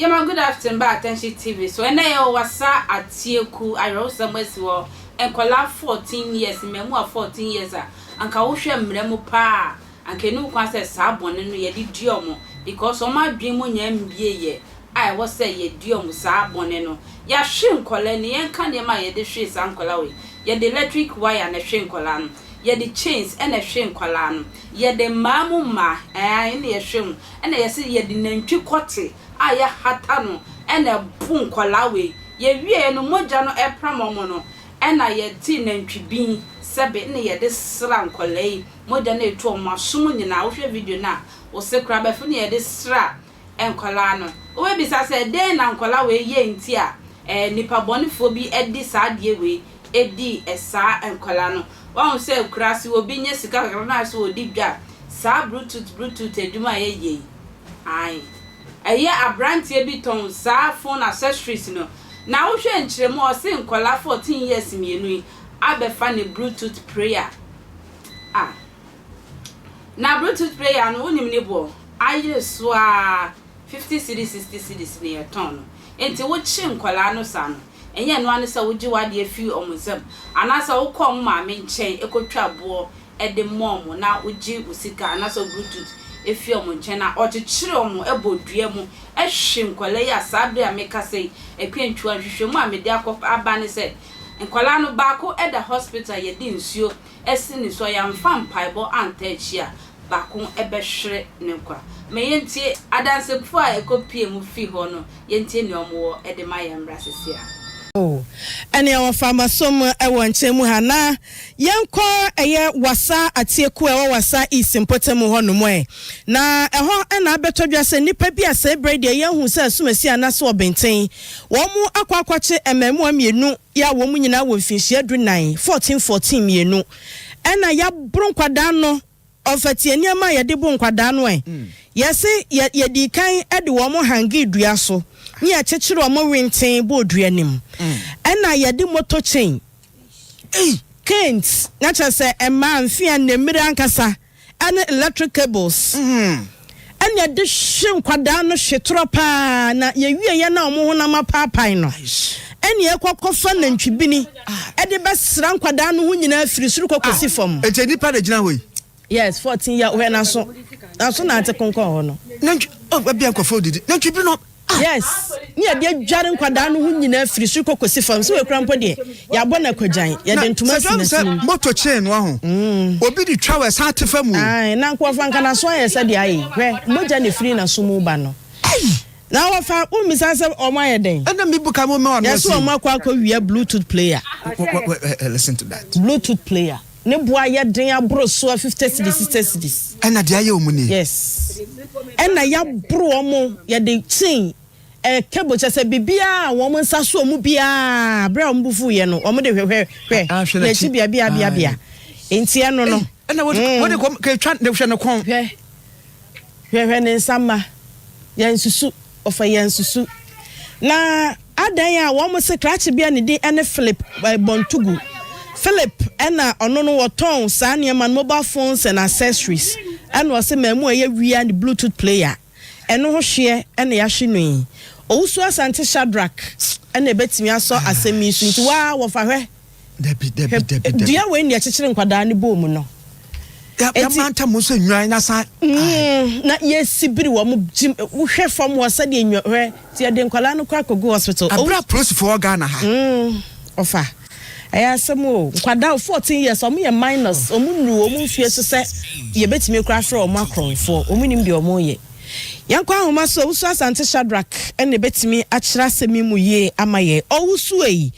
Jama, good afternoon, back attention TV. So and I Wassa Ateiku I wrote somewhere so and kola 14 years, memo 14 years and ka wo hwe mremu pa and kenu kwa say sabon no ye di diomo because o ma dwen mo nya mbie ye I was say ye diomo sabon no ya hwe nkola ne yen ka ne ma ye de hwe san kola we ye de electric wire na hwe nkola no ye de chains and a hwe nkola no ye de mamu ma ne ye hwe and ye say ye de nantwi kote aya hatano ena bu nkola we ye wie no moja no epramomo no ena ye ti nantwibin sebe ne ye de sra nkola yi moja na etu omasom nyina wo hwe video na wo se kra ba fu ne ye de sra enkola no wo bi sa se den na nkola we ye nti a nipa bonifo bi edi sa de we edi esa enkola no won se kra si obi nye sika kakra na so odi dwa sa bluetooth eduma ye ai eye abrantie bi ton sa phone accessories no na wo hwe nkyeremu o se nkola 14 years mienu yi abefa ne bluetooth player na bluetooth player no onim ne bo aye so a 50 cedis 60 cedis ne ton no enti wo chi nkola no sa no enye no ane sa wo gi wade afi omuzam anasa wo kom ma me nchen ekotwa bo ede mom na wo gi usika anasa bluetooth efi omo nchen na ochechire omo ebodua mu ehwe nkola ya sabre ameka sei ekwentwu ahwehwe mu amede akop abane sei nkola no baako eda hospital ye di nsuo esi ni so ya mfa mpaibo antachia baako ebehwere ne nkwa me yentie adansefo a ekopie mu fi ho no yentie ne omo ede ma ya mbra sesia ene ya wafamasom ewo nchemu ha na yenko eye Wassa Ateiku ewo Wassa isimpotemu ho no mo na eho ena abetodwa se nipa bi ase brede ye hu se asumasi anaso obenten wo mu akwakwache emamu amienu ya wo mu nyina wo mfinhia du 9 14 mienu ena ya brunkwada no ofati niam ye de bu nkwada no yesi ye di kan ede wo mu hangi dua so ni achechire o mo winten bo dua nim ena ye de motor chain Kent na chese ema mfia ne mmiri ankasa ane electric cables enya de hwe nkwada no hwetro pa na ye wie ye na omo ho na mapapai no ene ekwakofa na ntwibini ede besra nkwada no ho nyina afiri suru kokosi fam ete nipa de gina hoyi yes 14 year we na so na ate konkon ho no nantwi bia nkofo didi nantwi bi no yes ni ade dware nkwada no ho nyina afiri suru kokosi fam so we krampo de ya bɔ na kwadjan ya de ntuma sinasini motor chain no ho obi di travel sa tefa mu ai na nkwa nka na so ya se de ayi hwe moja ne free na so mu ba no na wa fa o mi sa se o ma ye den and me buka mo ma no yes o ma kwa wi bluetooth player listen to that bluetooth player ne boa ye den abro so 50 cedis 60 cedis and na aye o mu ni yes and na ya bro o mo ye de chain kebo chese bibia wo mo nsa so mu bia bra o mbufu ye no o mo de hwehwe ye chi bia enti eno no na wo de ke twa de hwe no kon hwehwe ne nsama ye nsusu ofa ye nsusu na adan a wo mo se crash bia ne di ene Philip Bontugu Philip ena ono no woton sa ne man mobile phones and accessories ena o se mamu ye wia the bluetooth player eno ho hwe ena ya hwe no Ousu asante Shadrack ene betimi aso asemi su nti wa wo fa hwe debi dia we ni akekere nkwada ne bom no ya manta mo so nwan na sa na yesibiri wo mo wo hwe fam wo sa de hwe ti de nkwala no kwa kogo hospital abra police for Ghana ha ofa aya samo nkwada 14 years o mo ye minus o mo nu o mo fie so se ye betimi kra fra o mo akronfo o mo nim de o mo ye yankwa homa so wusu asante Shadrack ene betimi akira semi mu ye amaye owusu eyi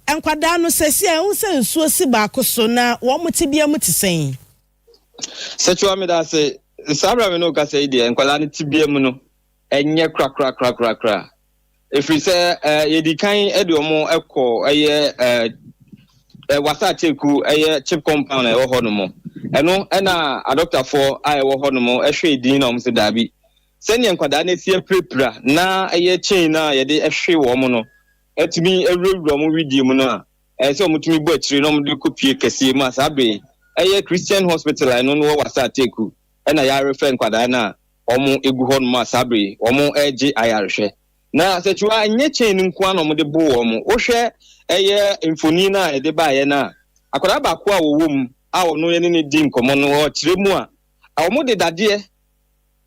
enkwada no sesi e hu se nsuo si ba koso na wo mutibia mutisen sechuwa me da se sabra me no ka se ide enkwada ne tibia mu no enye kra efri se ye di kan ede omo ekọ eye Wassa Ateiku eye chip compound e wo ho no mo eno na a doctor for ai wo ho no mo ehwe din na omo se dabi senya nkwada na sie prepra na eye chain na ye de ehwe wo mo no etimi ewurawura mo video mu no a se omutumi bo akire no mo de kopie kese mu asabe eye Christian hospital I no no Wassa Ateiku na ya refer nkwada na omo egu ho no asabe omo eje ayarhwe na sechua nye chain nkwa no mo de bo wo mo wo hwe eye mfoni na e de ba ye na akwara ba ko a wo wom a wo no ye ne di nkomo no wo kire mu a wo de dade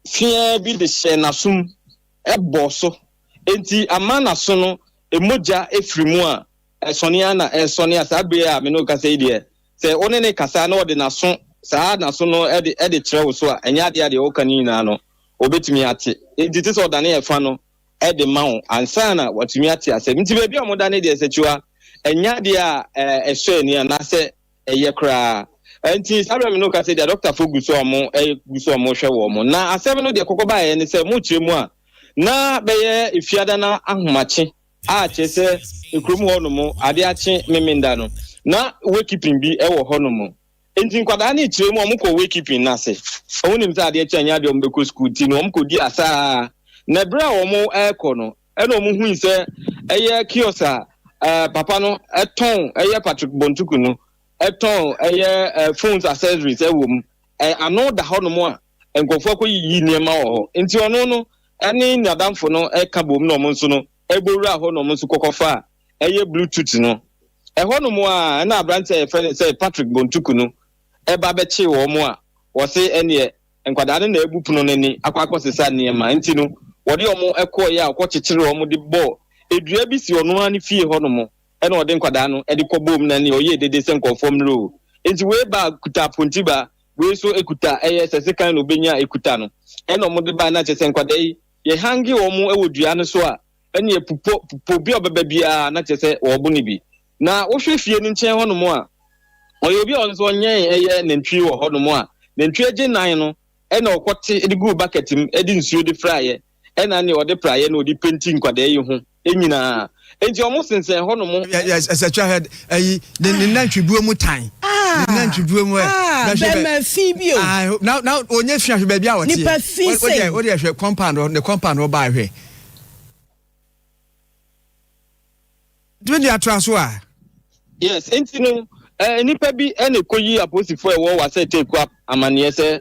fia bi de hye na sum e boso enti amana so no emoja efrimu a esonia na esonia sabe a me no ka say de se one ne kasa na wo de na so saa na so no e de kire wo so a enya de wo ka ni na no obetumi ate enti ti so dane e fa no e de ma wo ansana watumi ate ase nti be bia mo dane de sechua enya de a ehwe ni na se eye kra enti sabe me no ka say de doctor fo guso omo guso omo hwe wo mo na asem no de kokoba ye ni se mo kire mu a na beye ifiada na ahomache a chese ekrum ho no mo ade ache memenda no na wakeeping bi e wo ho no mo enti nkwada na kire mu omo ko wakeeping na se onim sa ade ache anya de omo be ko school ti no omo ko di asa na bra omo eko no e no omo hu se eye kiosa papa no eton eye Patrick Bontuku no eton eye phones accessories e wo mu ano da ho no mo a enkofo ko yi niema wo enti ono no ani nadamfo no eka bom no mo nso no ebowura ho no mo nso kokofa eye bluetooth no ho no mo a na abrante e friend say Patrick Bontuku no eba be chi wo mo a wo se ene enkwada ne na ebupuno nani akwakosesa niema enti no wode omo ekoye a kwokyekyere omo de bo edua bi si ono ani fie ho no mo ene wode nkwada no ede kobom nani oye dede se nkonfom ro enti we ba kuta pontiba we so ekuta eye sese kan no benya ekuta no ene omo de ba na chese nkwada yi ye hangi omo ewodua no so a ene pupo bi obeba bia na chese wo bo ni bi na wo hwe fie ni nchen ho no mo a oye obi onso onye eye nantwi wo ho no mo a nantwi age nan no ene okote edigu bucket m edi nsuo de fraaye ena ne ode praye na odi painting kwada yi ho enyina enti omo sense ho no mo yes etwa head ne nantwi buo mu tan ne nantwi buo mu na be fi bio now onye fi ahwe ba bia wote ni pa fi say odi ahwe compound the compound wo ba ahwe dwedi atraso a yes enti no nipa bi ene koyi aposifo e wo Wassa Ateiku amane se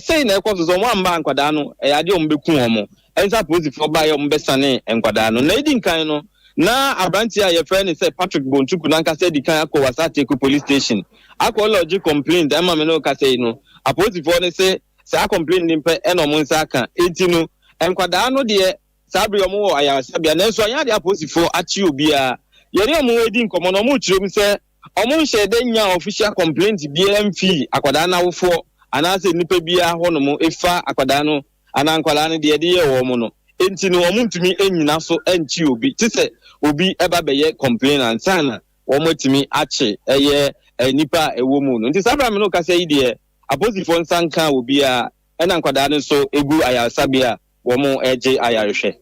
sei na ekwo so mo amba nkwada no ade ombeku omo ensa aposifo ba ye ombesane nkwada no na edi nkan no na abranti a ye friend say Patrick Bontuku na nka say di kan akọ Wassa Ateiku police station akọ lodge complaint ama me no ka say no aposifo ne say sa complaint ni pe eno mo nsa aka enti no nkwada no de sabre omo wo ayasa bia na nso anya de aposifo achi obi a yeri omo edi nkomo no mo chiro mi say omo nhye de nya official complaint BMF akwada na wofo anase nipa bia ho no mo efa akwada no anankwala no de ye wo mo no enti no omo ntumi enyina so enchi obi tise obi eba beye complainant sana wo mo timi ache eye nipa ewo mu no nti sabra me no ka say de aposifo nsanka obi a enankwada no so egu ayasabia wo mo eje ayarehwe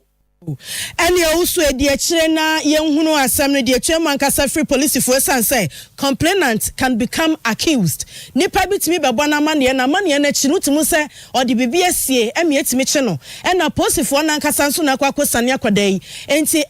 Any also a dear China, young Huno Assembly, dear Chairman Casa Free Police for say complainant can become accused. Nipa bit me by one money and a money and a chinutumusa or the BBSC, Emiet Micheno, and a post for Nancasansuna Quacosania Quaday,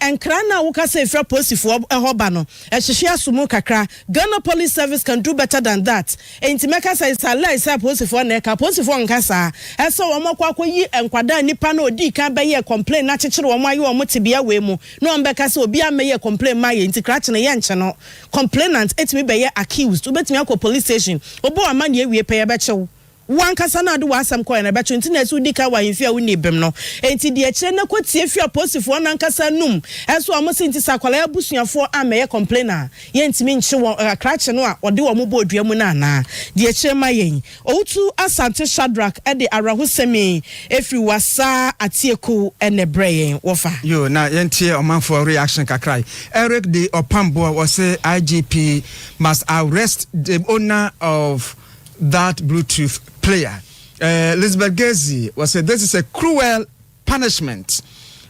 and Krana Wukase for post for a hobano, as she has Sumukakra. Ghana Police Service can do better than that. And Timacasa is a lie, post for Neka, post for Nkasa, as so Omoquaque and Quada Nipano D can buy a complaint natural. My you are mutibia we mu no ambeka so obi ameye complain my nti kra chene ye nche no complainant etimi be ye accused ubetimi akọ police station obo amane ewie pe ye be chew wan kasa na do wasam ko na be chew nti na su dika wa yefia woni bem no enti de kire na kwatie fia posifo na nkasa num eso amosi nti sakwala abusuafo ameye complainer ye ntimi nche wo kra chene no a ode wo mo bo odua mu na na de kire ma yen outu Asante Shadrack e de arahusemi efri Wassa Ateiku ene brayen wofa yo na yentie omanfo reaction kakrai Eric de Opambo was say IGP must arrest the owner of that Bluetooth player. Elizabeth Gezi was say this is a cruel punishment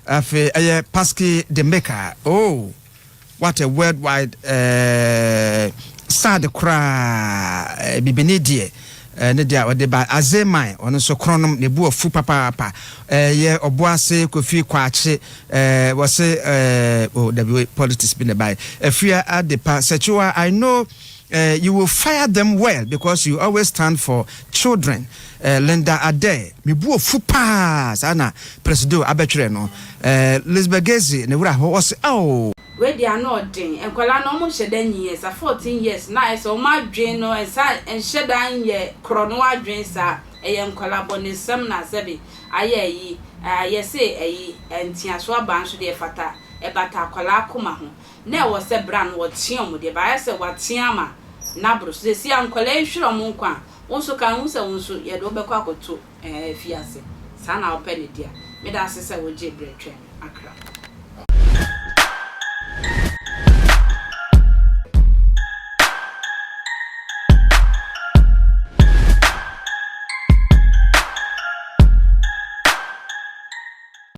of a Pasky the maker. Oh, what a worldwide sad cry bibenidie Nedia or the by Azemai on so chronom the boo of fu papa ye oboase kofi kwache was say the politics been by a fear at the pa Sechua I know you will fire them well because you always stand for children. Linda Ade, mi bu ofupa sana presido abetwere no. Lisbeth Gezi ne wura ho was oh. We dey not den. Enkwala no mo hyeda years, 14 years. Na so ma dwen no ensa enhyeda nye krono adwen sa eye enkwala bonisem na sebe aye yi yese eyi entiaso aban so de fata e bata akwala akoma ho. Na wo se bran wo tien mo de ba yese watien ma na bro so si ankwala ehwiro mo nkwa. Wonso kan hu se wonso ye do be kwa akoto Feaces. Sana opene dia. Me da sese wo je bretwe akra.